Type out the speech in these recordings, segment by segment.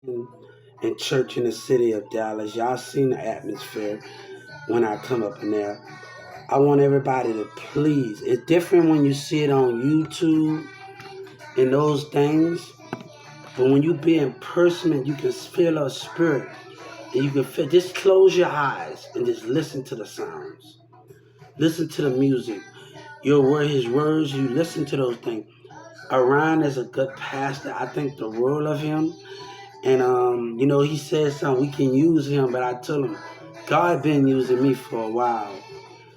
in church in the city of Dallas. Y'all seen the atmosphere when I come up in there. I want everybody to please. It's different when you see it on YouTube and those things, but when you be in person and you can feel a spirit and you can feel, just close your eyes and just listen to the sounds. Listen to the music. You'll hear his words, you listen to those things. Orion is a good pastor. I think the world of him. And he said something, we can use him, but I told him, God been using me for a while.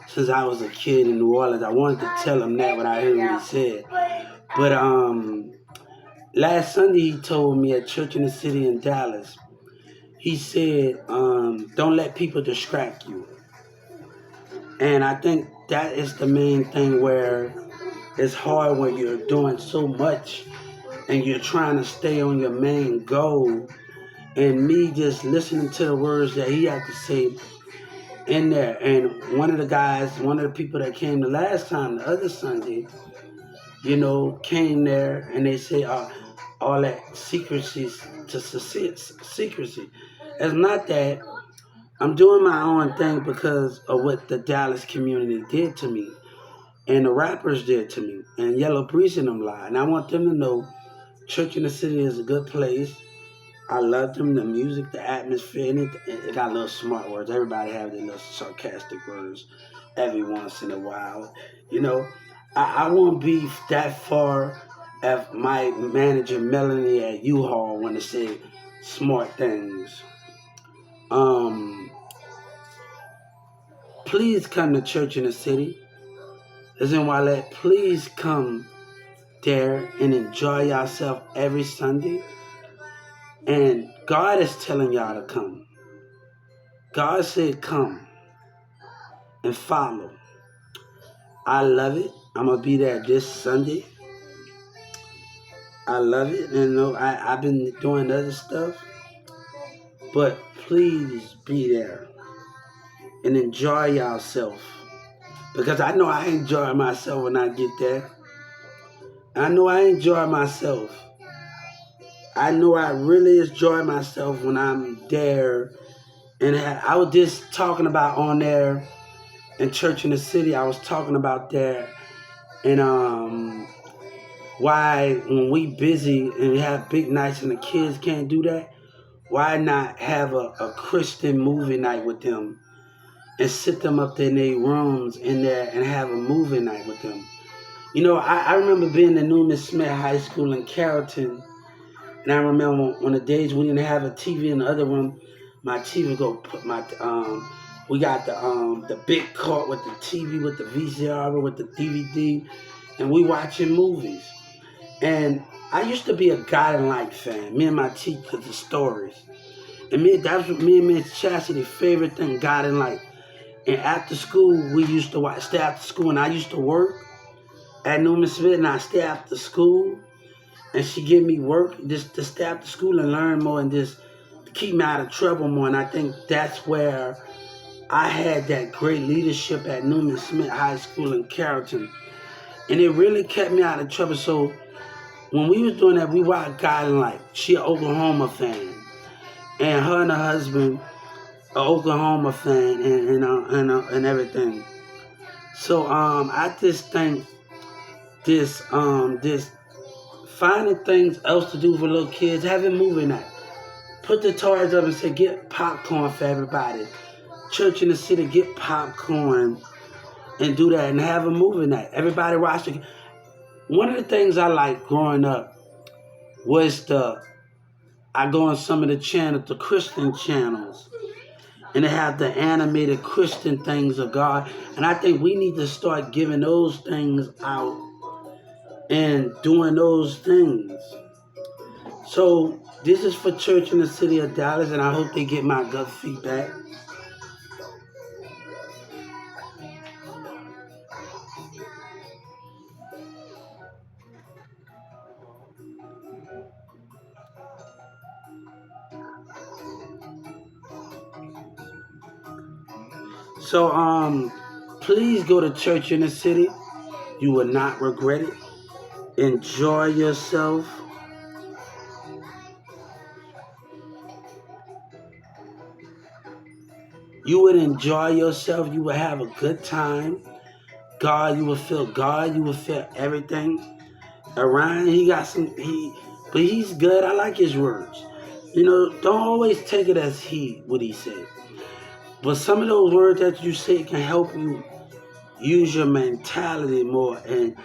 Since I was a kid in New Orleans. I wanted to tell him that, but I heard what he said. But last Sunday he told me at church in the city in Dallas, he said, don't let people distract you. And I think that is the main thing where it's hard when you're doing so much and you're trying to stay on your main goal. And me just listening to the words that he had to say in there. And one of the people that came the last time, the other Sunday, came there and they say all that secrecy to secrecy. It's not that. I'm doing my own thing because of what the Dallas community did to me and the rappers did to me and Yellow Breeze and them lie. And I want them to know Church in the City is a good place. I love them, the music, the atmosphere, and it got little smart words. Everybody have their little sarcastic words every once in a while. You know, I won't be that far as my manager Melanie at U-Haul want to say smart things. Um, please come to Church in the City. As in Wallet, please come there and enjoy yourself every Sunday. And God is telling y'all to come. God said come and follow. I love it. I'm gonna be there this Sunday. I love it. And I've been doing other stuff. But please be there and enjoy yourself. Because I know I enjoy myself when I get there. I know I enjoy myself. I know I really enjoy myself when I'm there. And I was just talking about on there in Church in the City. I was talking about there and why when we busy and we have big nights and the kids can't do that, why not have a Christian movie night with them and sit them up in their rooms in there and have a movie night with them? I remember being in Newman Smith High School in Carrollton, and I remember when the days we didn't have a TV in the other room, my TV go put my we got the big cart with the TV with the VCR with the DVD, and we watching movies. And I used to be a God and Light fan. Me and my teacher, the stories. And that was me and Miss Chastity favorite thing, God and Light. And after school, we used to stay after school, and I used to work at Newman Smith, and I stay after school, and she give me work just to stay after school and learn more and just keep me out of trouble more. And I think that's where I had that great leadership at Newman Smith High School in Carrollton. And it really kept me out of trouble. So when we was doing that, we watched God and Light. She an Oklahoma fan. And her and her husband, an Oklahoma fan and everything. So I just think this finding things else to do for little kids, having movie night. Put the toys up and say, get popcorn for everybody. Church in the City, get popcorn and do that and have a movie night. Everybody watch it. One of the things I liked growing up was I go on some of the channels, the Christian channels, and they have the animated Christian things of God. And I think we need to start giving those things out and doing those things. So this is for Church in the City of Dallas, and I hope they get my gut feedback. So please go to Church in the City. You will not regret it. Enjoy yourself. You would enjoy yourself. You would have a good time. God, you would feel God. You would feel everything. Orion, he got some, but he's good. I like his words. Don't always take it as what he said. But some of those words that you say can help you use your mentality more and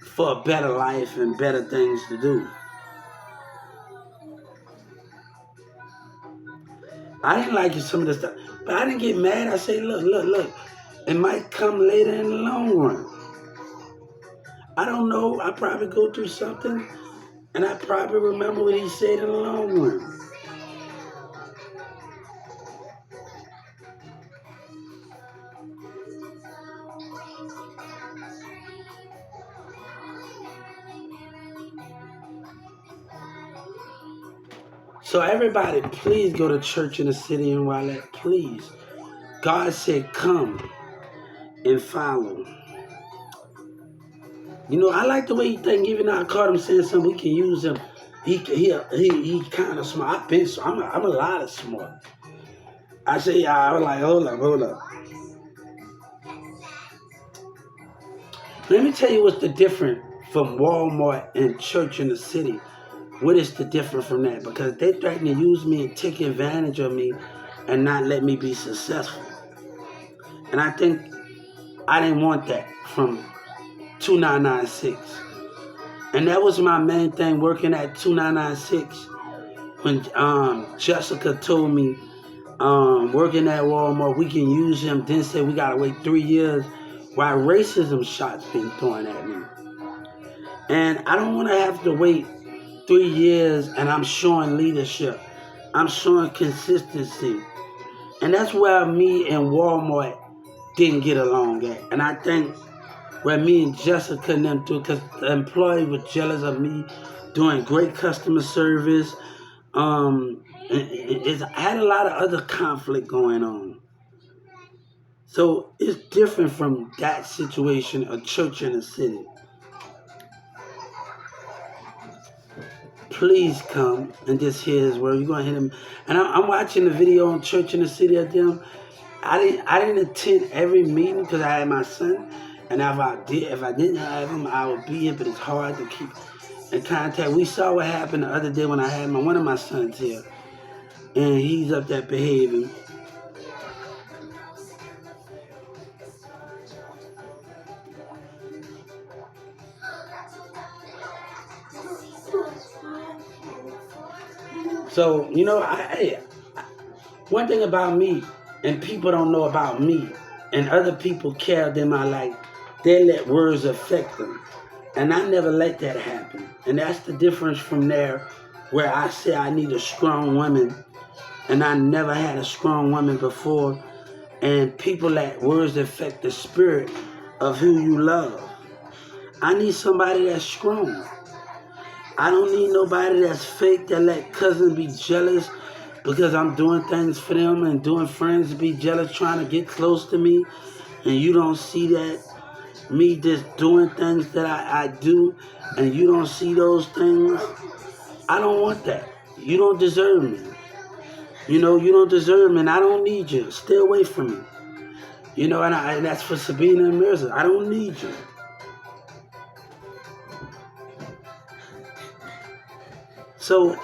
for a better life and better things to do. I didn't like some of the stuff, but I didn't get mad. I say, look. It might come later in the long run. I don't know. I probably go through something, and I probably remember what he said in the long run. So everybody, please go to church in the city in Rowlett. Please. God said, come and follow. I like the way he think. Even though I caught him saying something, we can use him. He kind of smart. I'm a lot of smart. I was like, hold up. Let me tell you what's the difference from Walmart and church in the city. What is the difference from that? Because they threaten to use me and take advantage of me and not let me be successful. And I think I didn't want that from 2996. And that was my main thing working at 2996 when Jessica told me working at Walmart, we can use him, then say we got to wait 3 years while racism shots been thrown at me. And I don't want to have to wait 3 years and I'm showing leadership. I'm showing consistency. And that's where me and Walmart didn't get along at. And I think where me and Jessica and them do, because the employees were jealous of me doing great customer service. I had a lot of other conflict going on. So it's different from that situation, a church in a city. Please come and just hear his word. You're gonna hear him. And I'm watching the video on church in the city of them. I didn't attend every meeting because I had my son. And if I didn't have him, I would be here. But it's hard to keep in contact. We saw what happened the other day when I had one of my sons here, and he's up there behaving. So, one thing about me, and people don't know about me, and other people care in my life, they let words affect them. And I never let that happen. And that's the difference from there, where I say I need a strong woman, and I never had a strong woman before, and people let words affect the spirit of who you love. I need somebody that's strong. I don't need nobody that's fake, that let cousins be jealous because I'm doing things for them, and doing friends be jealous trying to get close to me, and you don't see that. Me just doing things that I do, and you don't see those things. I don't want that. You don't deserve me. You don't deserve me, and I don't need you. Stay away from me. And that's for Sabina and Mirza. I don't need you. So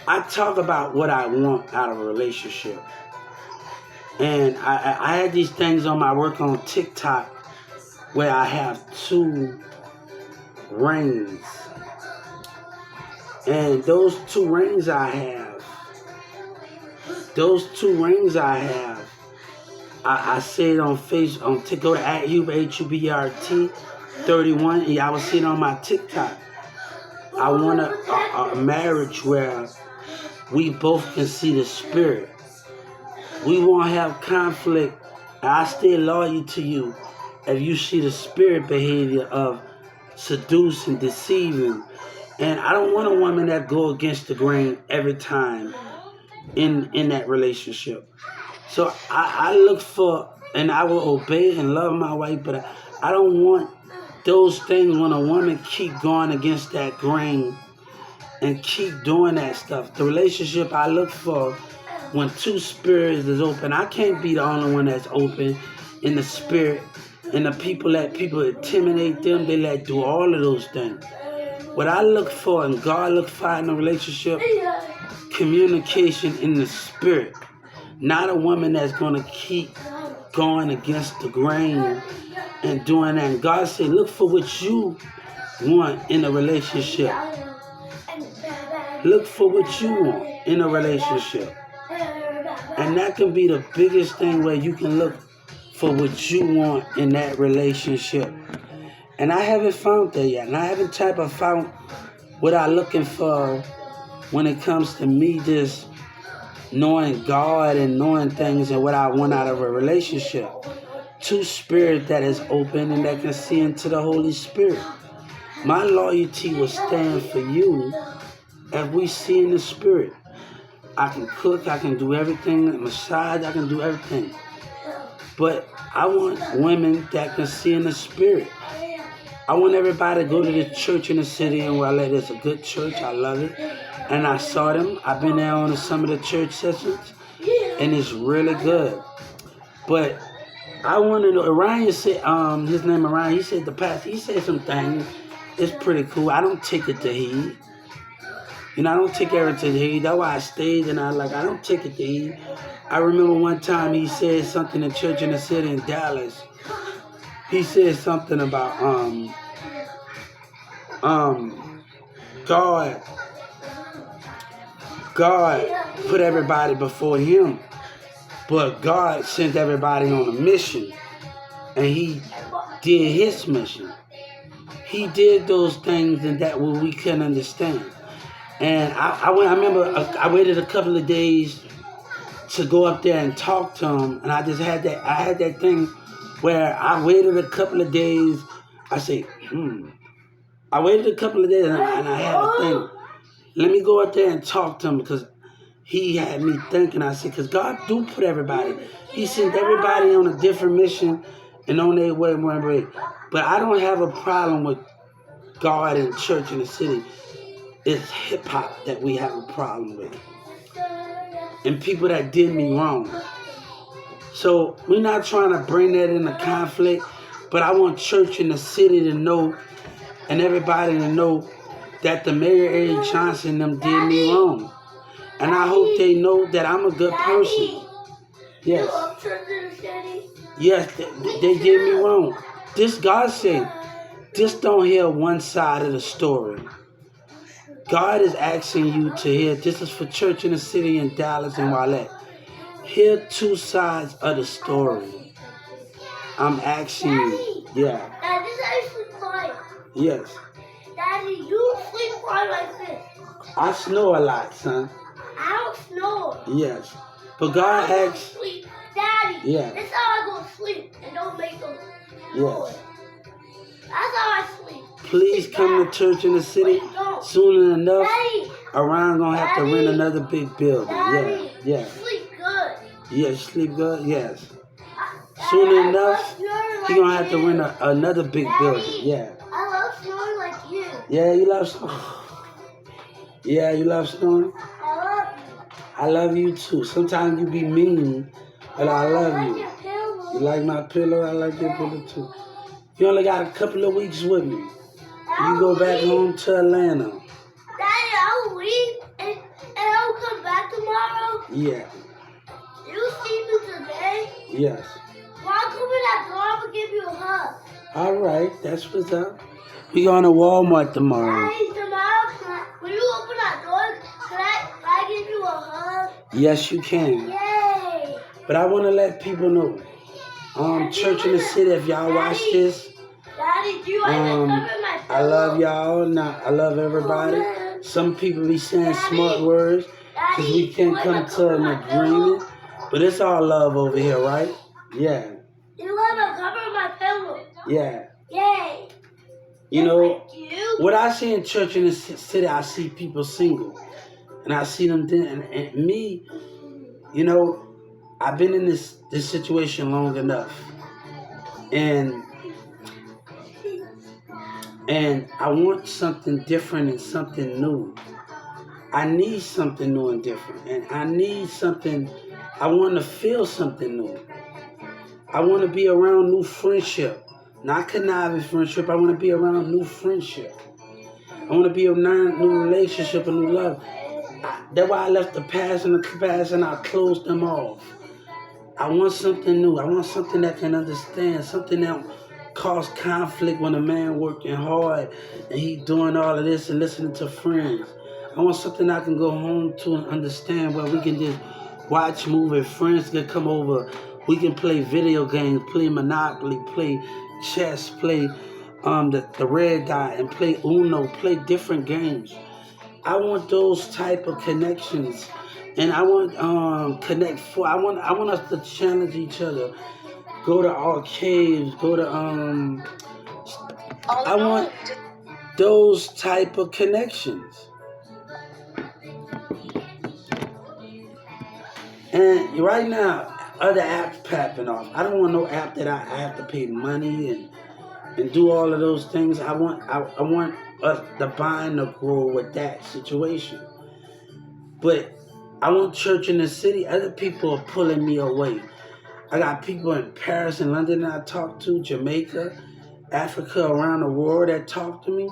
I talk about what I want out of a relationship. And I had these things on my work on TikTok where I have 2 rings. And those 2 rings I have, I say it on Facebook, to go to @Hubert 31, and y'all will see it on my TikTok. I want a marriage where we both can see the spirit. We won't have conflict. I stay loyal to you if you see the spirit behavior of seducing, deceiving. And I don't want a woman that go against the grain every time in that relationship. So I look for, and I will obey and love my wife, but I don't want those things when a woman keep going against that grain and keep doing that stuff. The relationship I look for when two spirits is open, I can't be the only one that's open in the spirit. And the people let people intimidate them, they let do all of those things. What I look for and God look for in a relationship, communication in the spirit. Not a woman that's gonna keep going against the grain and doing that. And God said, look for what you want in a relationship. Look for what you want in a relationship. And that can be the biggest thing where you can look for what you want in that relationship. And I haven't found that yet. And I haven't type of found what I'm looking for when it comes to me just knowing God and knowing things and what I want out of a relationship. Two spirits that is open and that can see into the Holy Spirit. My loyalty will stand for you as we see in the spirit. I can cook, I can do everything, massage, I can do everything. But I want women that can see in the spirit. I want everybody to go to the church in the city in Raleigh. It's a good church, I love it. And I saw them. I've been there on some of the church sessions, and it's really good. But I want to know, Orion said, his name Orion, he said the pastor, he said some things. It's pretty cool. I don't take it to heed. You know, I don't take everything to heed. That's why I stayed and I don't take it to heed. I remember one time he said something in church in the city in Dallas. He said something about God put everybody before him, but God sent everybody on a mission, and he did his mission. He did those things and that what we couldn't understand. And I remember I waited a couple of days to go up there and talk to him, and I had that thing where I waited a couple of days. I said, I waited a couple of days and I had a thing. Let me go up there and talk to him because he had me thinking. I said, because God do put everybody. He sent everybody on a different mission and on their way one way. But I don't have a problem with God and church in the city. It's hip hop that we have a problem with. And people that did me wrong. So we're not trying to bring that into conflict, but I want church in the city to know and everybody to know that the Mayor A. Johnson them did me wrong. And I hope they know that I'm a good person. Yes. Yes, they did me wrong. This God said, just don't hear one side of the story. God is asking you to hear, this is for church in the city in Dallas and Raleigh. Hear two sides of the story. I'm asking you. Yeah. Daddy, this is how you sleep quiet. Yes. Daddy, you sleep quiet like this. I snore a lot, son. I don't snore. Yes. But God asks. Sleep. Daddy, yeah. This is how I go to sleep and don't make them noise. Yes. That's how I sleep. Please come to church in the city. Soon enough, Daddy, Orion gonna have to rent another big building. Daddy, Yeah. You sleep good. Yeah, sleep good? Yes. Soon enough, he gonna have to rent another big building. Yeah. I love snoring like you. Yeah, you love snoring? Yeah, you love snoring? I love you. I love you too. Sometimes you be mean, but I love I like you. your pillow. You like my pillow? I like your pillow too. You only got a couple of weeks with me. You go back home to Atlanta. Daddy, I'll leave and I'll come back tomorrow. Yeah. You see me today? Yes. When I come in that door, I'm going to give you a hug. All right, that's what's up. We going to Walmart tomorrow. Daddy, tomorrow, when you open that door, can I give you a hug? Yes, you can. Yay! But I want to let people know. Church in the city, if y'all watch this, Daddy, do you like to cover my pillow? I love y'all. Nah, I love everybody. Some people be saying smart words because we can't come to an agreement. But it's all love over here, right? Yeah. You want to cover my pillow? Yeah. Yay! You know, Like you? what I see in church in the city, I see people single. And I see them, and me, you know, I've been in this situation long enough. And I want something different and something new. I need something new and different. And I need something, I want to feel something new. I want to be around new friendship. Not conniving friendship. I want to be around new friendship. I want to be around new relationship and new love. That's why I left the past and the past and I closed them off. I want something new. I want something that can understand. Something that cause conflict when a man working hard and he doing all of this and listening to friends. I want something I can go home to and understand where we can just watch movie. Friends can come over. We can play video games, play Monopoly, play chess, play the red dot and play Uno, play different games. I want those type of connections, and I want connect for. I want us to challenge each other. Go to arcades. Go to I want those type of connections. And right now, other apps popping off. I don't want no app that I have to pay money and do all of those things. I want us the bind to grow with that situation. But I want church in the city. Other people are pulling me away. I got people in Paris and London that I talk to, Jamaica, Africa, around the world that talk to me.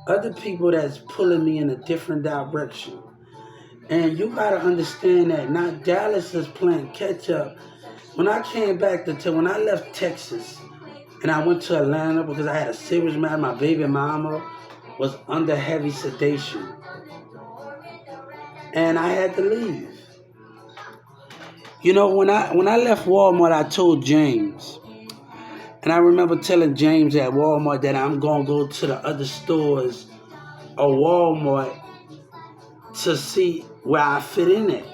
Other people that's pulling me in a different direction. And you gotta understand that not Dallas is playing catch up. When I came back when I left Texas and I went to Atlanta because I had a serious matter, my baby mama was under heavy sedation. And I had to leave. You know, when I left Walmart, I told James, and I remember telling James at Walmart that I'm gonna go to the other stores of Walmart to see where I fit in it.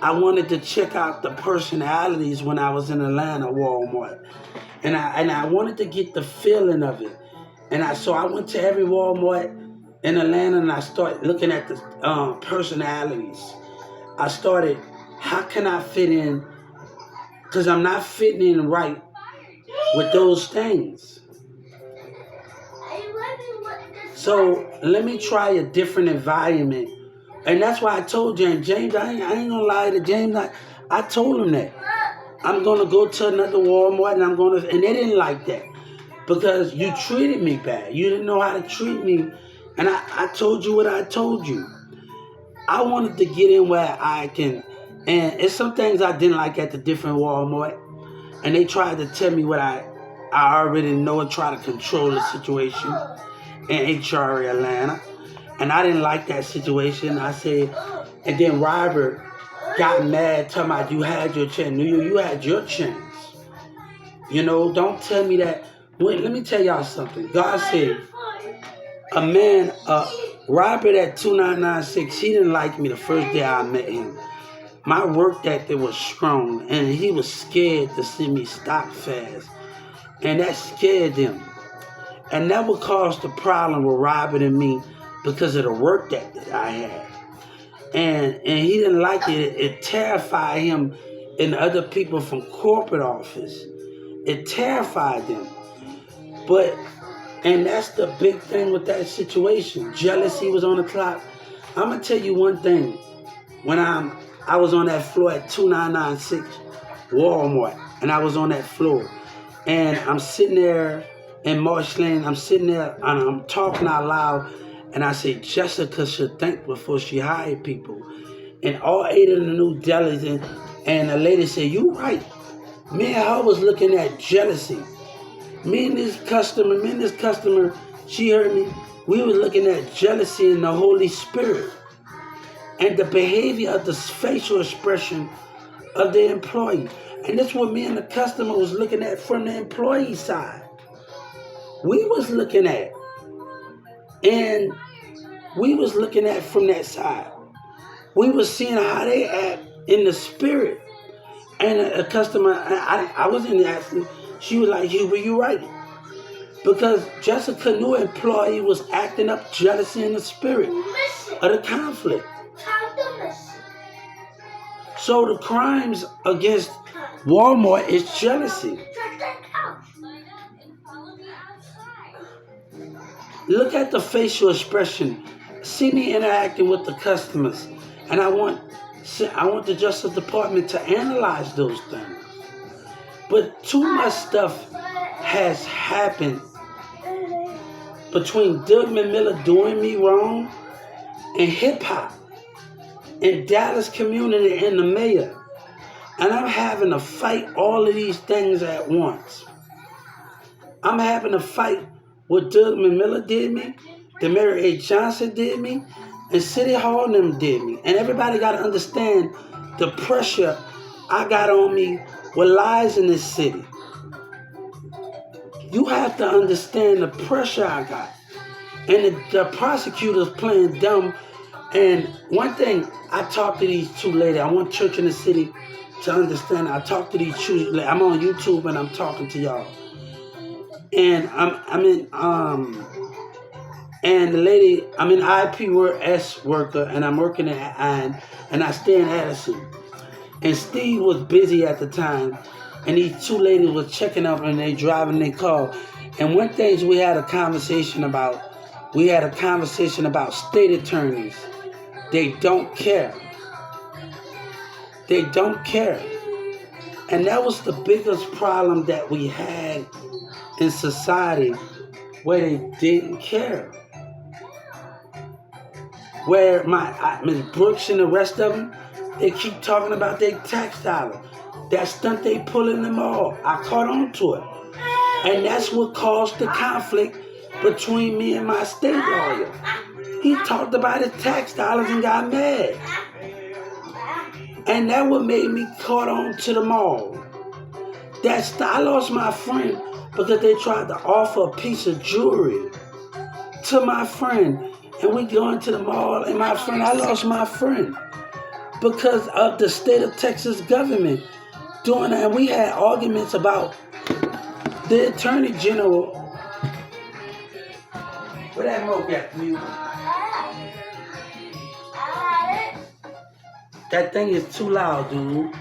I wanted to check out the personalities when I was in Atlanta Walmart, and I wanted to get the feeling of it. So I went to every Walmart in Atlanta and I started looking at the personalities. I started, how can I fit in? Because I'm not fitting in right with those things. So let me try a different environment. And that's why I told James, I ain't gonna lie to James. I told him that. I'm gonna go to another Walmart and they didn't like that. Because you treated me bad. You didn't know how to treat me. And I told you what I told you. I wanted to get in where I can, and it's some things I didn't like at the different Walmart. And they tried to tell me what I already know and try to control the situation in HR Atlanta. And I didn't like that situation. I said, and then Robert got mad, talking about you had your chance. You had your chance. You know, don't tell me that. Wait, let me tell y'all something. God said, a man, Robert at 2996, he didn't like me the first day I met him. My work ethic was strong, and he was scared to see me stop fast. And that scared him. And that would cause the problem with Robert and me because of the work ethic I had. And he didn't like it. It terrified him and other people from corporate office. It terrified them. And that's the big thing with that situation. Jealousy was on the clock. I'm going to tell you one thing. When I was on that floor at 2996 Walmart, and I was on that floor, and I'm sitting there in Marsh Lane, I'm sitting there, and I'm talking out loud, and I say, Jessica should think before she hired people. And all 8 of the new delis, and the lady said, you right. Me and her was looking at jealousy. Me and this customer, she heard me. We were looking at jealousy in the Holy Spirit and the behavior of the facial expression of the employee. And that's what me and the customer was looking at from the employee side. We was looking at, and we was looking at from that side. We was seeing how they act in the spirit. And a customer, I wasn't asking. She was like, Hubert, you right. Because Jessica knew an employee was acting up jealousy in the spirit of the conflict. So the crimes against Walmart is jealousy. Look at the facial expression see me interacting with the customers, and I want the Justice Department to analyze those things. But too much stuff has happened between Doug McMillon doing me wrong and hip hop and Dallas community and the mayor. And I'm having to fight all of these things at once. I'm having to fight what Doug McMillon did me, the Mary A. Johnson did me, and City Hall and them did me. And everybody got to understand the pressure I got on me with lies in this city. You have to understand the pressure I got. And the prosecutors playing dumb. And one thing, I talked to these two ladies. I want Church in the City to understand. I talked to these two. I'm on YouTube and I'm talking to y'all. And and the lady, I'm an IPS worker, and I'm working and I stay in Addison. And Steve was busy at the time, and these two ladies was checking up and they driving their car. And one thing we had a conversation about state attorneys. They don't care. They don't care. And that was the biggest problem that we had in society, where they didn't care. Where Ms. Brooks and the rest of them, they keep talking about their tax dollar. That stunt they pulling them all. I caught on to it. And that's what caused the conflict between me and my state lawyer. He talked about his tax dollars and got mad. And that what made me caught on to them all. I lost my friend because they tried to offer a piece of jewelry to my friend. And we go into the mall, and I lost my friend because of the state of Texas government doing that. And we had arguments about the Attorney General. Where that smoke at, you? That thing is too loud, dude.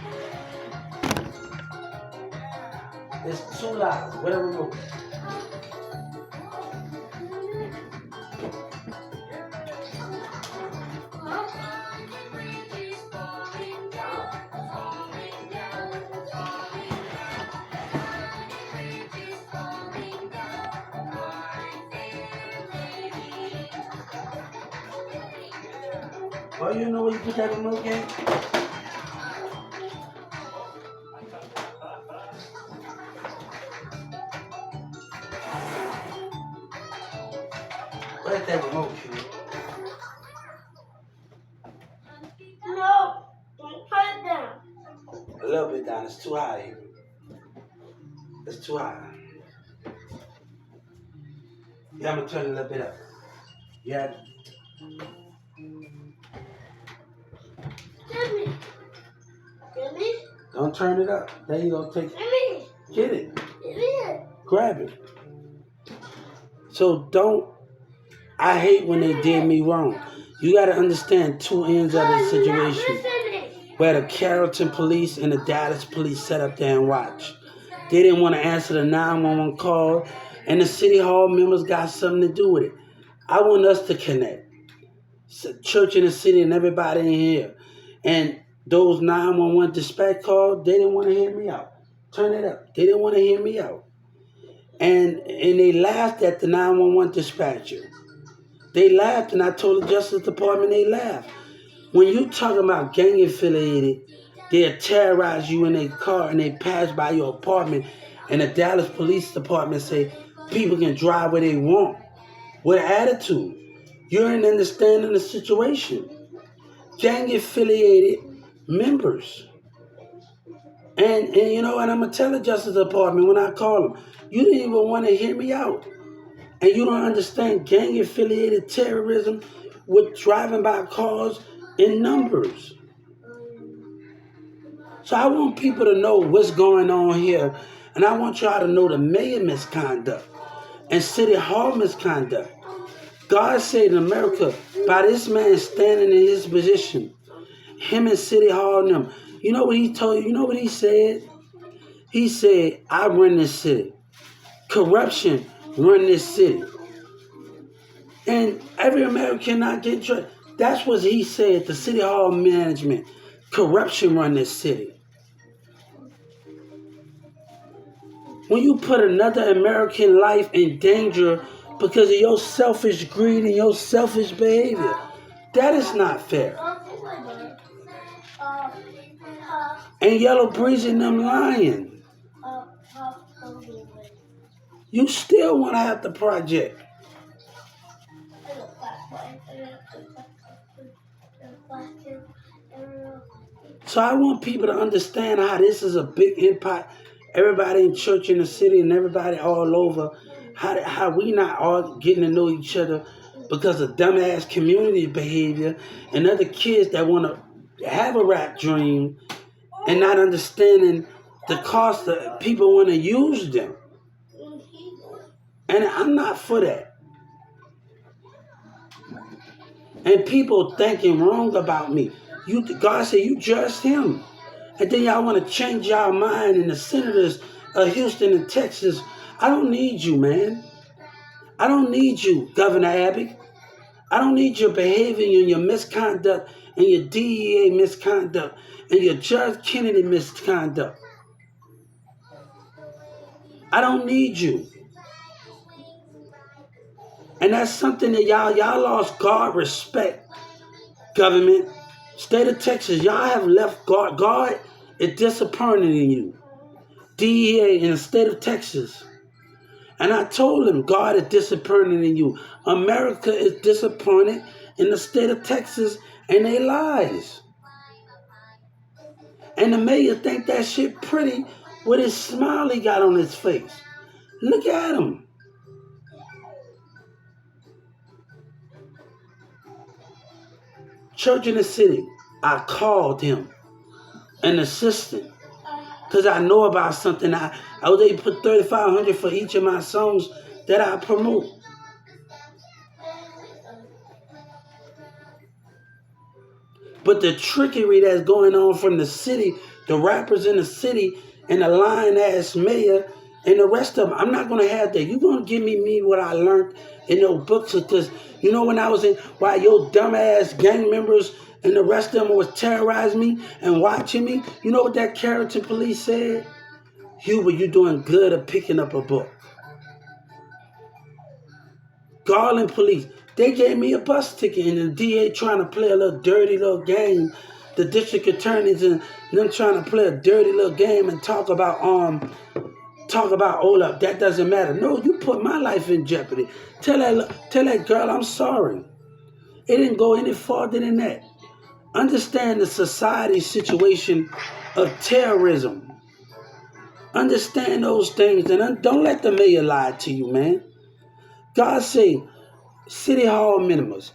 It's too loud. Where the remote? Oh, you know where you put that remote at? Where's that remote, kid? No, don't put it down. A little bit down. It's too high here. It's too high. Yeah, I'm gonna turn it a little bit up. Yeah. Give me. Don't turn it up. There you go. Take it. Give me. Get it. Give me. Grab it. So I hate when they did me wrong. You got to understand two ends of the situation. Where the Carrollton police and the Dallas police sat up there and watched. They didn't want to answer the 911 call, and the City Hall members got something to do with it. I want us to connect. Church in the City and everybody in here. And those 911 dispatch calls, they didn't want to hear me out. Turn it up. They didn't want to hear me out. And they laughed at the 911 dispatcher. They laughed, and I told the Justice Department they laughed. When you talking about gang affiliated, they'll terrorize you in their car and they pass by your apartment, and the Dallas Police Department say people can drive where they want. With attitude. You ain't understanding the situation. Gang affiliated members. And you know what, I'm going to tell the Justice Department when I call them, you didn't even want to hear me out. And you don't understand gang affiliated terrorism with driving by cars in numbers. So I want people to know what's going on here. And I want y'all to know the mayor misconduct and City Hall misconduct. God said in America, by this man standing in his position, him and City Hall and them, you know what he told you? You know what he said? He said, I run this city. Corruption run this city. And every American not getting treated. That's what he said. The city hall management, corruption run this city. When you put another American life in danger because of your selfish greed and your selfish behavior, that is not fair. And Yellow Breeze and them lying. You still want to have the project. So I want people to understand how this is a big impact. Everybody in church in the city and everybody all over, how we not all getting to know each other because of dumbass community behavior and other kids that want to have a rap dream and not understanding the cost that people want to use them. And I'm not for that. And people thinking wrong about me. God said you judged him. And then y'all want to change y'all mind and the senators of Houston and Texas. I don't need you, man. I don't need you, Governor Abbott. I don't need your behavior and your misconduct and your DEA misconduct and your Judge Kennedy misconduct. I don't need you. And that's something that y'all lost God respect, government. State of Texas, y'all have left God. God is disappointed in you. DEA in the state of Texas. And I told him, God is disappointed in you. America is disappointed in the state of Texas and they lies. And the mayor think that shit pretty with his smile he got on his face. Look at him. Church in the city, I called him, an assistant, because I know about something. I was able to put $3,500 for each of my songs that I promote. But the trickery that's going on from the city, the rappers in the city, and the lying-ass mayor, and the rest of them, I'm not going to have that. You're going to give me what I learned in those books. Because, you know, when I was in, while your dumb-ass gang members and the rest of them was terrorizing me and watching me, you know what that Carrollton police said? Hubert, you doing good at picking up a book. Garland police, they gave me a bus ticket and the DA trying to play a little dirty little game. The district attorneys and them trying to play a dirty little game and talk about, hold up, that doesn't matter. No, you put my life in jeopardy. Tell that girl I'm sorry. It didn't go any farther than that. Understand the society situation of terrorism. Understand those things and don't let the mayor lie to you, man. God say, city hall minimums.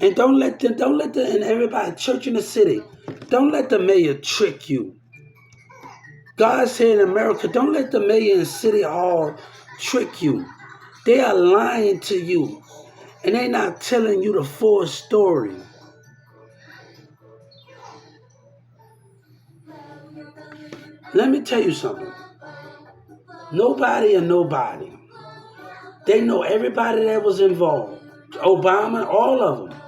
And don't let and everybody, church in the city, don't let the mayor trick you. God said in America, don't let the mayor and city hall trick you. They are lying to you. And they're not telling you the full story. Let me tell you something. Nobody and nobody. They know everybody that was involved. Obama, all of them.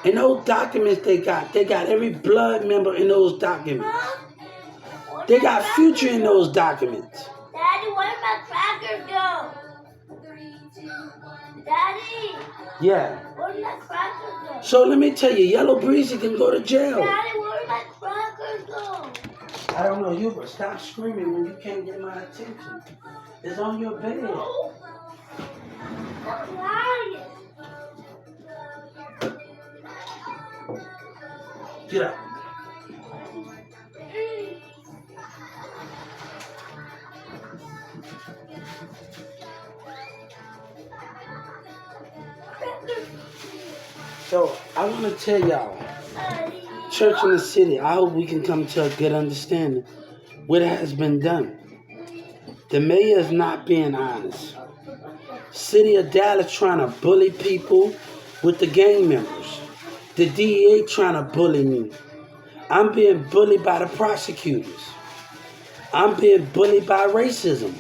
And those documents they got every blood member in those documents. They got Future in those documents. Daddy, where did my crackers go? Daddy. Yeah. Where did my crackers go? So let me tell you, Yellow Breezy can go to jail. Daddy, where did my crackers go? I don't know, Hubert. Stop screaming when you can't get my attention. It's on your bed. No. Stop lying. Get up. So I want to tell y'all, church in the city, I hope we can come to a good understanding what has been done. The mayor is not being honest. City of Dallas trying to bully people with the gang members. The DEA trying to bully me. I'm being bullied by the prosecutors. I'm being bullied by racism.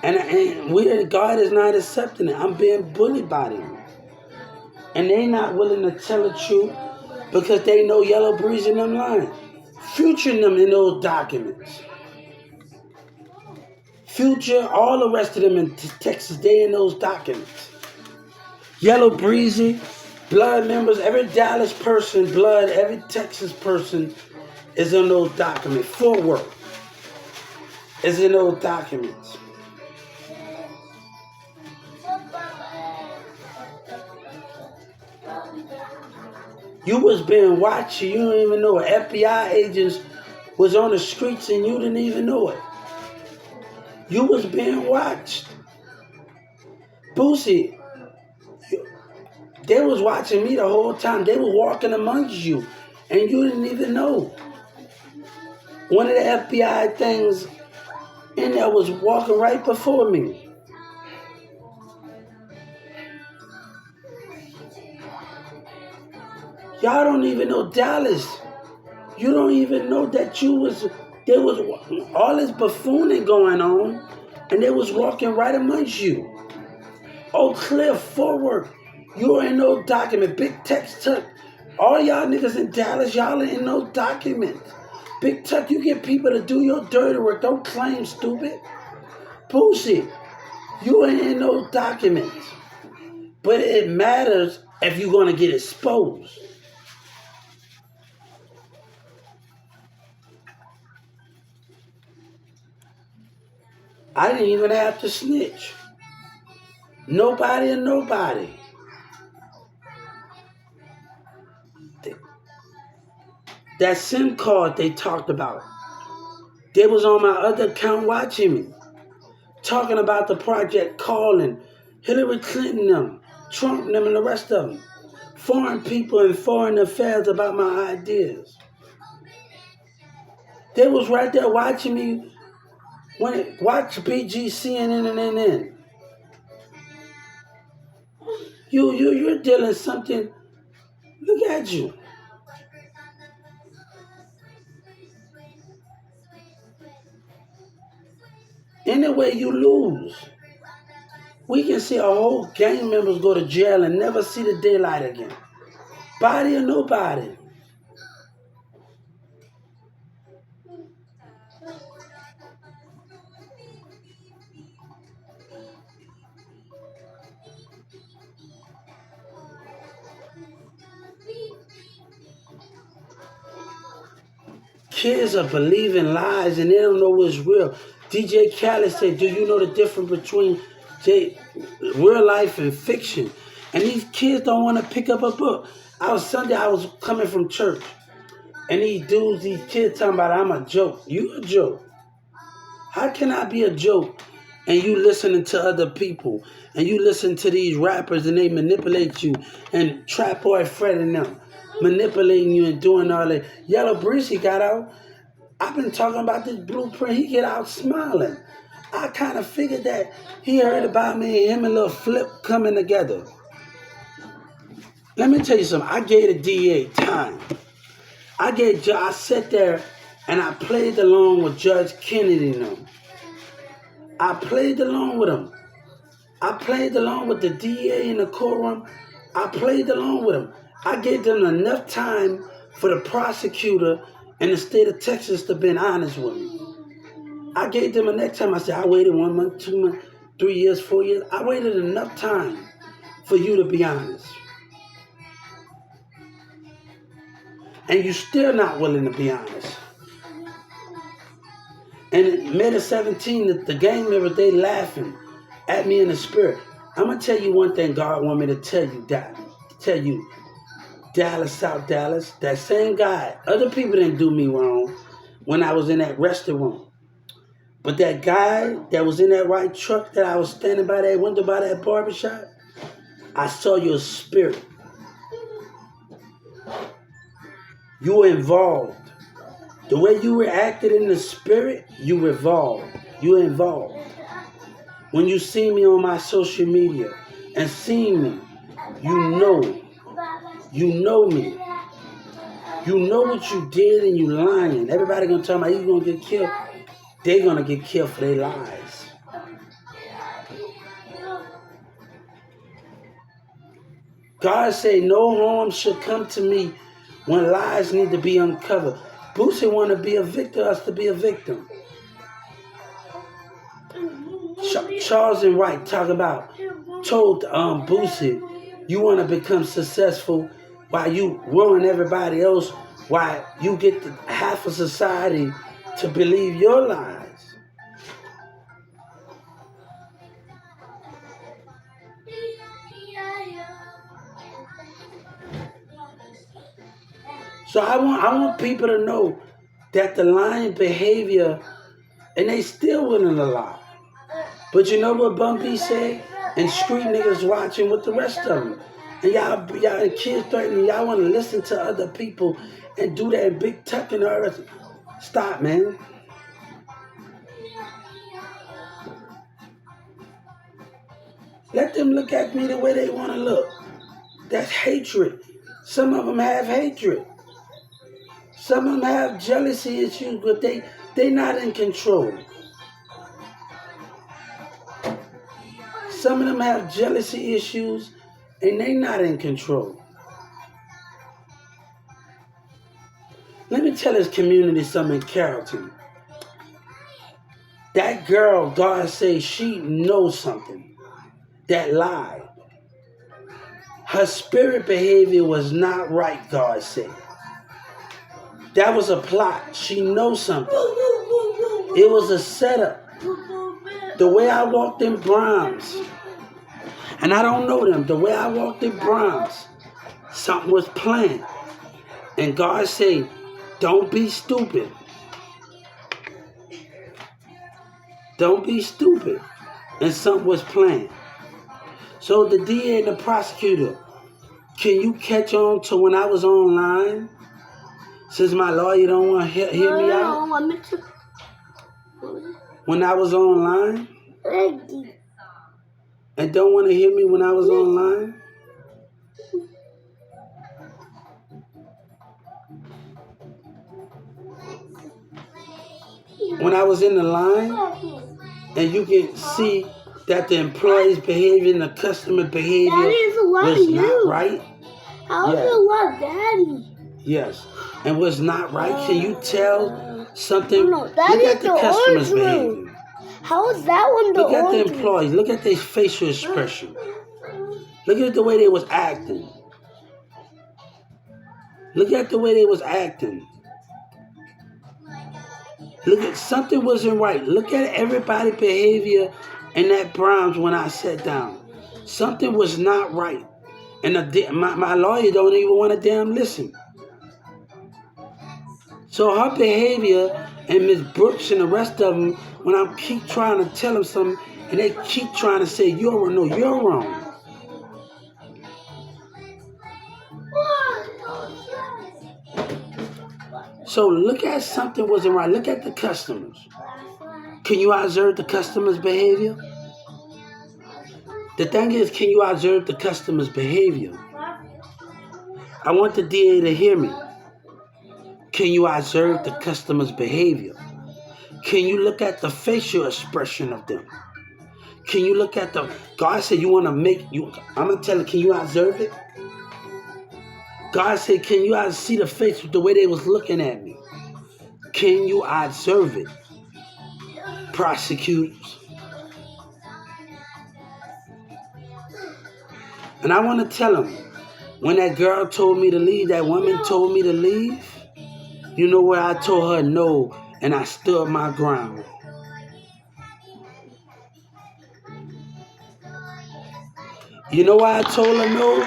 And God is not accepting it. I'm being bullied by them. And they not willing to tell the truth because they know Yellow Breeze in them lying. Future in them in those documents. Future, all the rest of them in Texas, they in those documents. Yellow Breezy, blood members, every Dallas person, blood, every Texas person is in those documents. Fort Worth is in those documents. You was being watched, you don't even know it. FBI agents was on the streets and you didn't even know it. You was being watched. Boosie, they was watching me the whole time. They were walking amongst you and you didn't even know. One of the FBI things in there was walking right before me. Y'all don't even know Dallas. You don't even know that there was all this buffooning going on and they was walking right amongst you. Oak Cliff, Forward, you were in no document. Big Tex Tuck, all y'all niggas in Dallas, y'all are in no documents. Big Tuck, you get people to do your dirty work. Don't claim, stupid. Boosie, you ain't in no documents. But it matters if you're going to get exposed. I didn't even have to snitch. Nobody and nobody. That SIM card they talked about. They was on my other account watching me. Talking about the project, calling Hillary Clinton them, Trump them, and the rest of them. Foreign people and foreign affairs about my ideas. They was right there watching me watch BG, CNN, and NN. You're dealing something. Look at you. Anyway, you lose. We can see our whole gang members go to jail and never see the daylight again. Body or nobody. Kids are believing lies and they don't know what's real. DJ Khaled said, do you know the difference between real life and fiction? And these kids don't want to pick up a book. Sunday, I was coming from church. And these kids talking about I'm a joke. You a joke. How can I be a joke and you listening to other people and you listen to these rappers and they manipulate you and Trap Boy Fred and them manipulating you and doing all that. Yellow Breeze, he got out. I've been talking about this blueprint. He get out smiling. I kind of figured that he heard about me and him and Lil Flip coming together. Let me tell you something. I gave the DA time. I sat there and I played along with Judge Kennedy and them. I played along with them. I played along with the DA in the courtroom. I played along with them. I gave them enough time for the prosecutor in the state of Texas to be honest with me. I gave them enough time. I said, I waited 1 month, 2 months, 3 years, 4 years. I waited enough time for you to be honest. And you still not willing to be honest. And May the 17th, the gang members, they laughing at me in the spirit. I'm going to tell you one thing God want me to tell you. Dallas, South Dallas, that same guy, other people didn't do me wrong when I was in that restaurant. But that guy that was in that white truck that I was standing by that window by that barbershop, I saw your spirit. You were involved. The way you reacted in the spirit, you were involved. You were involved. When you see me on my social media and see me, you know. You know me. You know what you did and you lying. Everybody gonna tell me you gonna get killed. They gonna get killed for their lies. God say no harm should come to me when lies need to be uncovered. Boosie want to be a victim, us to be a victim. Charles and White talk about, told Boosie, you want to become successful while you ruin everybody else, while you get half of society to believe your lies. So I want people to know that the lying behavior, and they still willing to lie. But you know what Bun B say? And street niggas watching with the rest of them. And y'all and kids threatening, y'all want to listen to other people and do that in big tuck and all that. Stop, man. Let them look at me the way they want to look. That's hatred. Some of them have hatred. Some of them have jealousy issues, but they not in control. Some of them have jealousy issues, and they not in control. Let me tell this community something in Carrollton. That girl, God says she knows something. That lie. Her spirit behavior was not right, God said. That was a plot. She knows something. It was a setup. The way I walked in Brahms, and I don't know them, the way I walked in Brahms, something was planned. And God said, don't be stupid. Don't be stupid. And something was planned. So the DA and the prosecutor, can you catch on to when I was online? Since my lawyer don't want to hear me out? When I was online? And don't want to hear me when I was online? When I was in the line, and you can see that the employee's behavior and the customer behavior was not right. I also love Daddy. Yes. And was not right. Can you tell something? No, look at the customer's behavior. How is that one the Look at the employees. Look at their facial expression. Look at the way they was acting. Look at the way they was acting. Look at something wasn't right. Look at everybody's behavior in that Brahms when I sat down. Something was not right. And my lawyer don't even want to damn listen. So her behavior and Miss Brooks and the rest of them, when I keep trying to tell them something, and they keep trying to say, you're wrong. No, you're wrong. So look at something wasn't right. Look at the customers. Can you observe the customer's behavior? The thing is, can you observe the customer's behavior? I want the DA to hear me. Can you observe the customer's behavior? Can you look at the facial expression of them? Can you look at the... God said you want to make... I'm going to tell you, can you observe it? God said, can you see the face with the way they was looking at me? Can you observe it? Prosecutors. And I want to tell them, when that girl told me to leave, that woman told me to leave, you know where I told her no, and I stood my ground. You know why I told her no?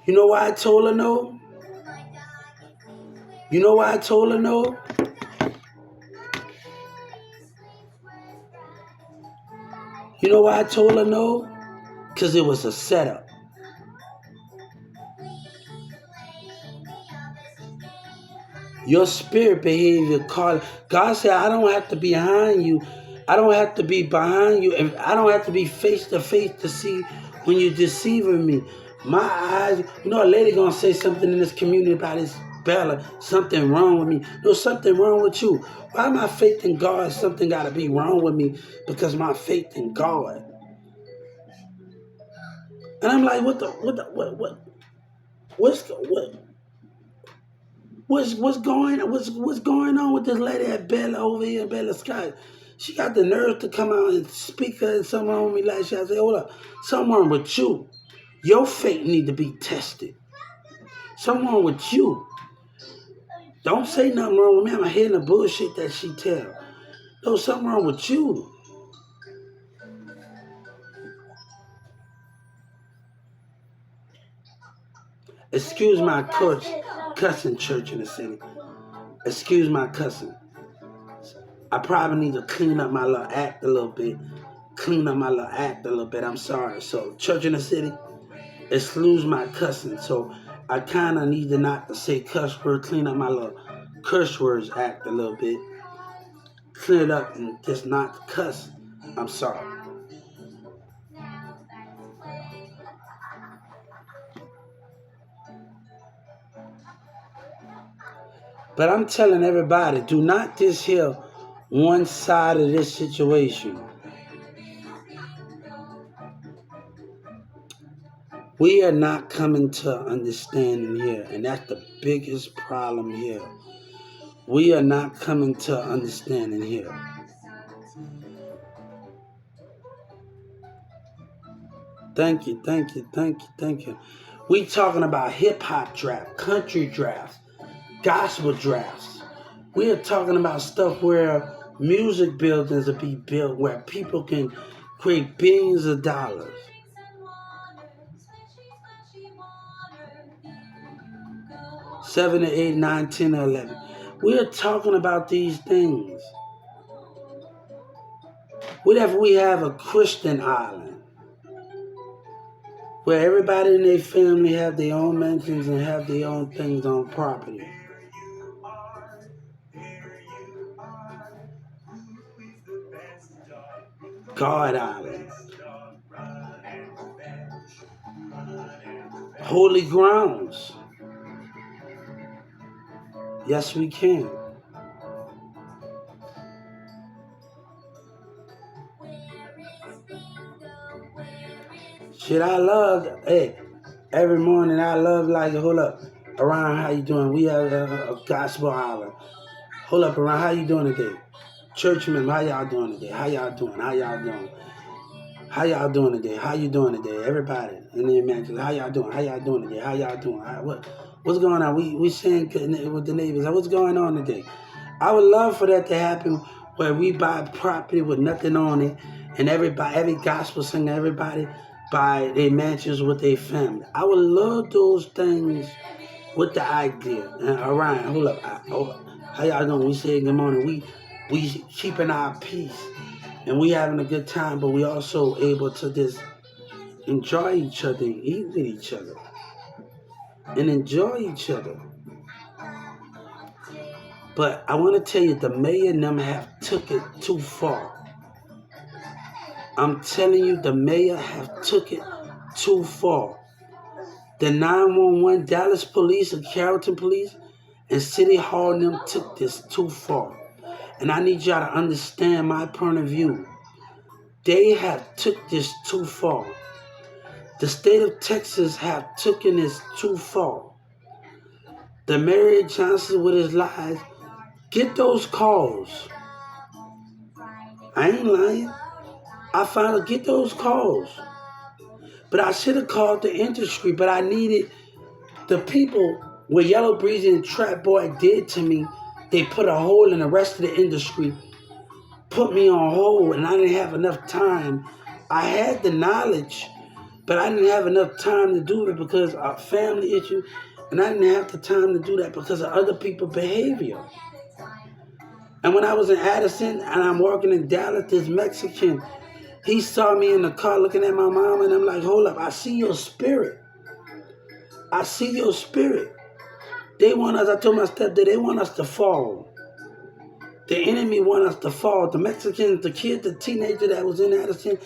You know why I told her no? You know why I told her no? You know why I told her no? Because it was a setup. Your spirit behavior, God said, I don't have to be behind you. I don't have to be behind you. And I don't have to be face to face to see when you're deceiving me. My eyes, you know, a lady gonna say something in this community about this Bella, something wrong with me. No, something wrong with you. Why my faith in God, something gotta be wrong with me because my faith in God. And I'm like, what's going on with this lady at Bella over here in Bella Sky? She got the nerve to come out and speak and something wrong with me last year. I said, hold up, something wrong with you. Your faith need to be tested. Something wrong with you. Don't say nothing wrong with me. I'm hearing the bullshit that she tell. No, something wrong with you. Excuse my cussing, church in the city. Excuse my cussing. I probably need to clean up my little act a little bit. I'm sorry. So, church in the city, excuse my cussing. So, I kind of need to not to say cuss words, clean up my little curse words act a little bit. Clean it up and just not cuss. I'm sorry. But I'm telling everybody, do not just hear one side of this situation. We are not coming to understanding here, and that's the biggest problem here. We are not coming to understanding here. Thank you. We talking about hip-hop draft, country drafts, gospel drafts. We are talking about stuff where music buildings will be built, where people can create billions of dollars. $7 to 8, 9, 10, or 11. We are talking about these things. What if we have a Christian island where everybody in their family have their own mansions and have their own things on property? God Island. Holy grounds. Yes, we can. Shit, I love, every morning I love like, hold up, Around, how you doing? We have a gospel island. Hold up, Around, how you doing today? Churchmen, how y'all doing today? How y'all doing today? How you doing today? Everybody in the evangelist, how y'all doing? Today? How y'all doing? What's going on? We saying with the neighbors, what's going on today? I would love for that to happen where we buy property with nothing on it, and every gospel singer, everybody buy their mansions with their family. I would love those things with the idea. And Orion, hold up. How y'all doing? We say good morning. We keeping our peace, and we having a good time, but we also able to just enjoy each other and eat with each other and enjoy each other. But I want to tell you, the mayor and them have took it too far. I'm telling you, the mayor have took it too far. The 911, Dallas police and Carrollton police and City Hall and them took this too far. And I need y'all to understand my point of view. They have took this too far. The state of Texas have taken this too far. The Mary Johnson with his lies, get those calls. I ain't lying. I finally get those calls. But I should have called the industry, but I needed the people. What Yellow Breezy and Trap Boy did to me, they put a hole in the rest of the industry, put me on hold, and I didn't have enough time. I had the knowledge, but I didn't have enough time to do it because of family issue, and I didn't have the time to do that because of other people's behavior. And when I was in Addison and I'm working in Dallas, this Mexican, he saw me in the car looking at my mom, and I'm like, hold up, I see your spirit. They want us, I told my stepdad, they want us to fall. The enemy want us to fall. The Mexicans, the kid, the teenager that was in Addison,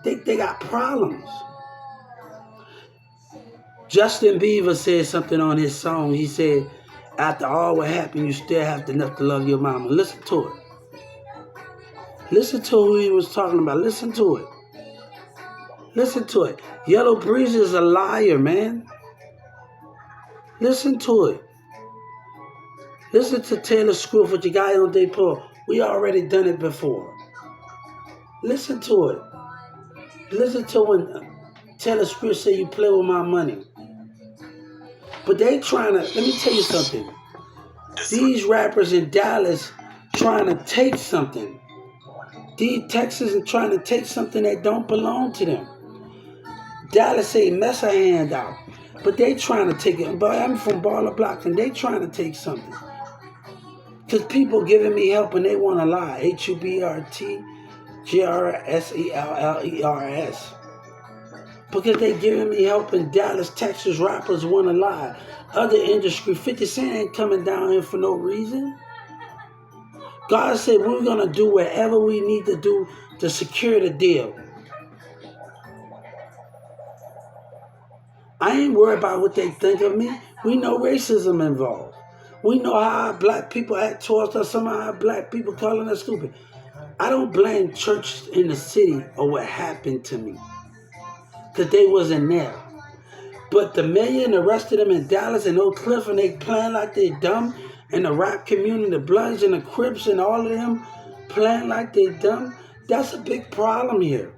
they got problems. Justin Bieber said something on his song. He said, after all what happened, you still have enough to love your mama. Listen to it. Listen to who he was talking about. Listen to it. Listen to it. Yellow Breezy is a liar, man. Listen to it. Listen to Taylor Swift with your guy on Dayport. We already done it before. Listen to it. Listen to when Taylor Swift say you play with my money. But they trying to, let me tell you something. These rappers in Dallas trying to take something. These Texans are trying to take something that don't belong to them. Dallas say mess a hand out. But they trying to take it. But I'm from Baller Block and they trying to take something. Because people giving me help and they want to lie. HUBRTGRSELLERS. Because they giving me help in Dallas, Texas rappers want to lie. Other industry, 50 Cent ain't coming down here for no reason. God said we're going to do whatever we need to do to secure the deal. I ain't worried about what they think of me. We know racism involved. We know how black people act towards us. Some of our black people calling us stupid. I don't blame church in the city or what happened to me. Because they wasn't there. But the mayor and the rest of them in Dallas and Oak Cliff and they playing like they dumb. And the rap community, the Bloods and the Crips and all of them playing like they dumb. That's a big problem here.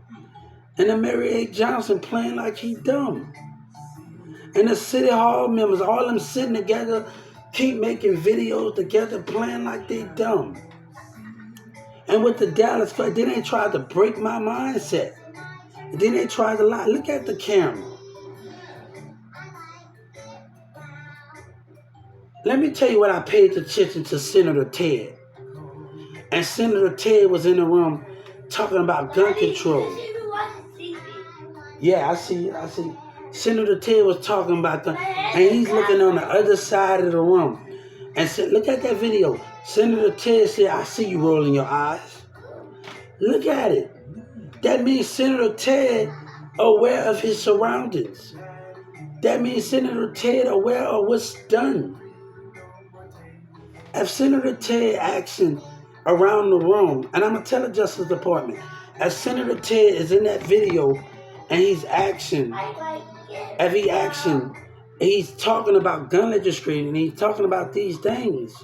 And the Mary A. Johnson playing like he dumb. And the city hall members, all them sitting together, keep making videos together, playing like they dumb. And with the Dallas, then they tried to break my mindset. And then they tried to lie. Look at the camera. Let me tell you what I paid attention to Senator Ted. And Senator Ted was in the room talking about gun control. Yeah, I see. Senator Ted was talking about gun, and he's looking on the other side of the room. And said, look at that video. Senator Ted said, I see you rolling your eyes. Look at it. That means Senator Ted aware of his surroundings. That means Senator Ted aware of what's done. If Senator Ted acting around the room, and I'm going to tell the Justice Department, as Senator Ted is in that video and he's acting, if he acting, he's talking about gun legislation and he's talking about these things,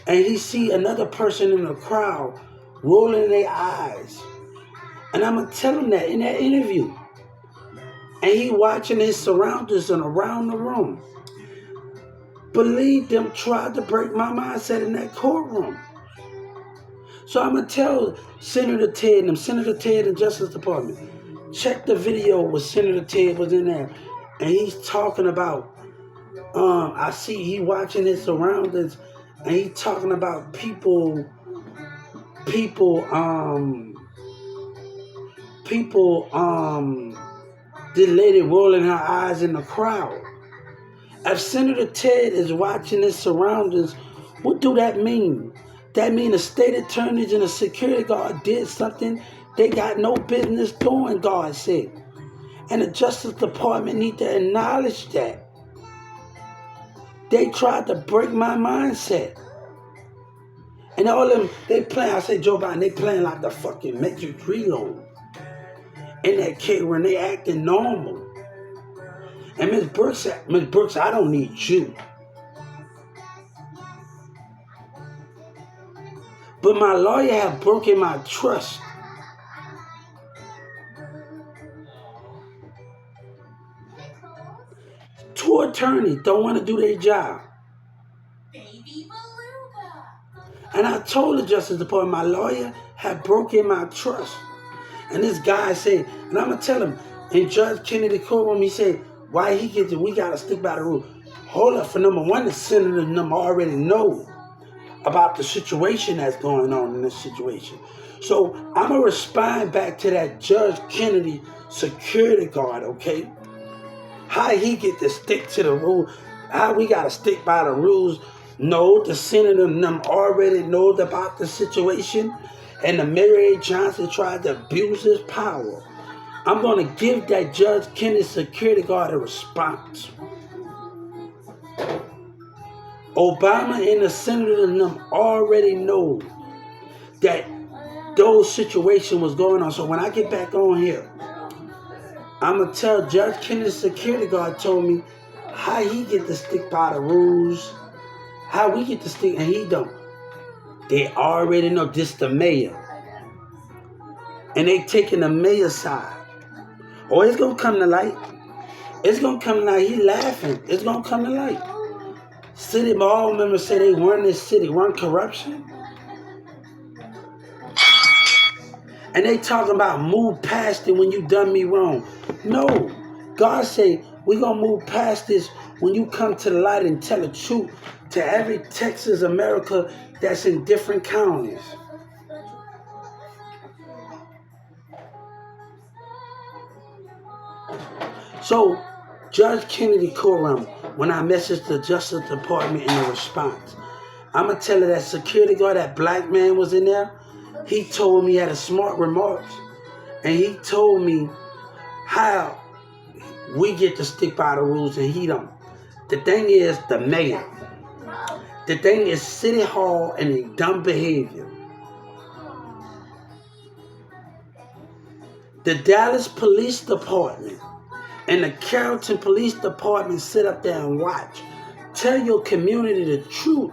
and he see another person in the crowd rolling their eyes, and I'm going to tell him that in that interview, and he watching his surroundings and around the room. Believe them tried to break my mindset in that courtroom. So I'm going to tell Senator Ted and Justice Department, check the video where Senator Ted was in there. And he's talking about, I see he watching his surroundings and he's talking about the lady rolling her eyes in the crowd. If Senator Ted is watching his surroundings, what do that mean? That means the state attorneys and the security guard did something they got no business doing, God said. And the Justice Department need to acknowledge that. They tried to break my mindset. And all of them, they playing, I said, Joe Biden, they playing like the fucking Matrix Reload. In that case when they acting normal. And Ms. Brooks, I don't need you. But my lawyer have broken my trust. Two attorneys don't want to do their job. And I told the Justice Department, my lawyer have broken my trust. And this guy said, and I'm going to tell him, in Judge Kennedy courtroom, he said, why he gets it, we got to stick by the rule. Hold up, for number one, the senator and them already know about the situation that's going on in this situation. So I'm going to respond back to that Judge Kennedy security guard, okay? How he get to stick to the rule, how we got to stick by the rules. No, the senator and them already knows about the situation, and the Mary A. Johnson tried to abuse his power. I'm going to give that Judge Kennedy security guard a response. Obama and the senator and them already know that those situations was going on. So when I get back on here, I'ma tell Judge Kennedy security guard told me how he get to stick by the rules, how we get to stick and he don't. They already know this the mayor. And they taking the mayor's side. Oh, it's gonna come to light. It's gonna come to light. He laughing. It's gonna come to light. City mall members say they run this city, run corruption. And they talking about move past it when you done me wrong. No. God say we gonna move past this when you come to the light and tell the truth to every Texas America that's in different counties. So, Judge Kennedy courtroom, when I messaged the Justice Department in the response, I'm going to tell her that security guard, that black man was in there. He told me he had a smart remarks. And he told me how we get to stick by the rules and he don't. The thing is the mayor. The thing is City Hall and the dumb behavior. The Dallas Police Department and the Carrollton Police Department sit up there and watch. Tell your community the truth.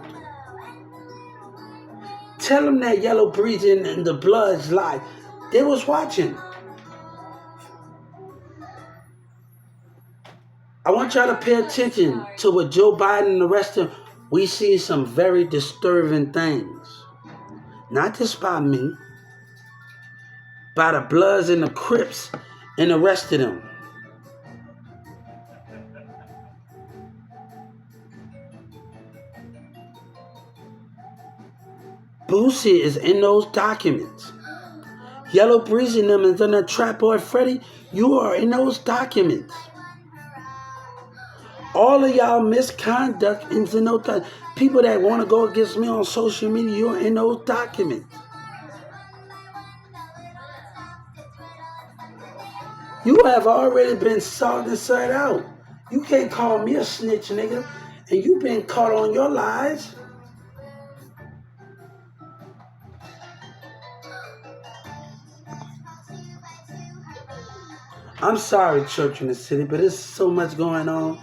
Tell them that Yellow Breezy and the Bloods lie. They was watching. I want y'all to pay attention to what Joe Biden and the rest of them. We see some very disturbing things. Not just by me, by the Bloods and the Crips and the rest of them. Boosie is in those documents. Yellow Breezy and them is in that Trap Boy Freddy. You are in those documents. All of y'all misconduct is in those documents. People that want to go against me on social media, you're in those documents. You have already been sought and sought out. You can't call me a snitch, nigga. And you been caught on your lies. I'm sorry, Church in the City, but there's so much going on.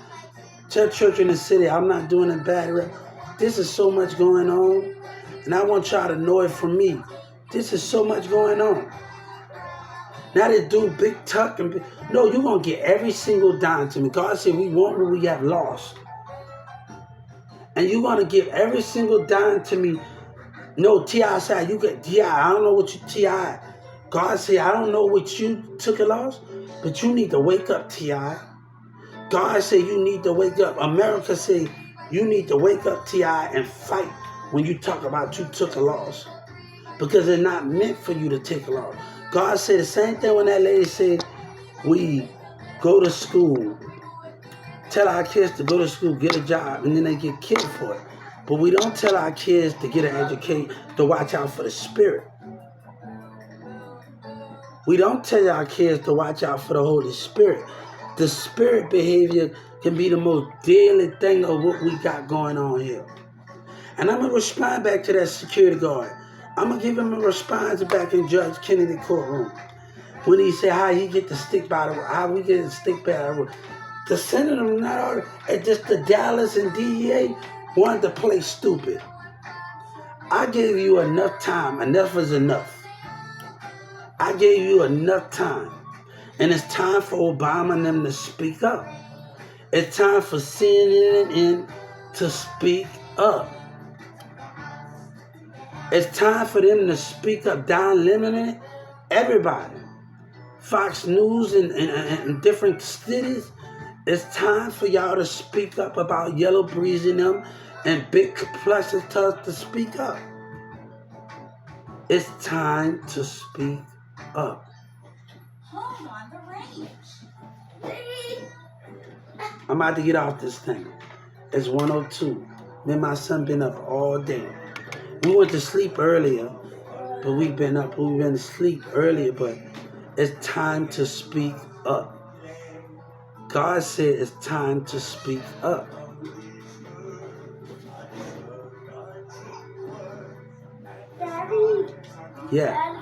Tell Church in the City, I'm not doing it bad. This is so much going on. And I want y'all to know it from me. This is so much going on. Now they do Big Tuck and no, you're going to get every single dime to me. God said we want what we have lost. And you're going to give every single dime to me. No, T.I. said, you get T.I. I don't know what you T.I. God said, I don't know what you took and lost, but you need to wake up, T.I. God said you need to wake up. America said you need to wake up, T.I., and fight when you talk about you took a loss. Because it's not meant for you to take a loss. God said the same thing when that lady said we go to school, tell our kids to go to school, get a job, and then they get killed for it. But we don't tell our kids to get an education, to watch out for the spirit. We don't tell our kids to watch out for the Holy Spirit. The spirit behavior can be the most deadly thing of what we got going on here. And I'm going to respond back to that security guard. I'm going to give him a response back in Judge Kennedy courtroom. When he said how he get to stick by the, how we get to stick by the, the senator, not all, it's just the Dallas and DEA wanted to play stupid. I gave you enough time. Enough is enough. I gave you enough time. And it's time for Obama and them to speak up. It's time for CNN to speak up. It's time for them to speak up, Don Lemon, everybody. Fox News and different cities. It's time for y'all to speak up about Yellow Breeze and them and Big Plus to speak up. It's time to speak up. Home on the range. I'm about to get off this thing. It's 1:02. Me and my son been up all day. We went to sleep earlier, but we've been asleep earlier, but it's time to speak up. God said it's time to speak up. Daddy. Yeah.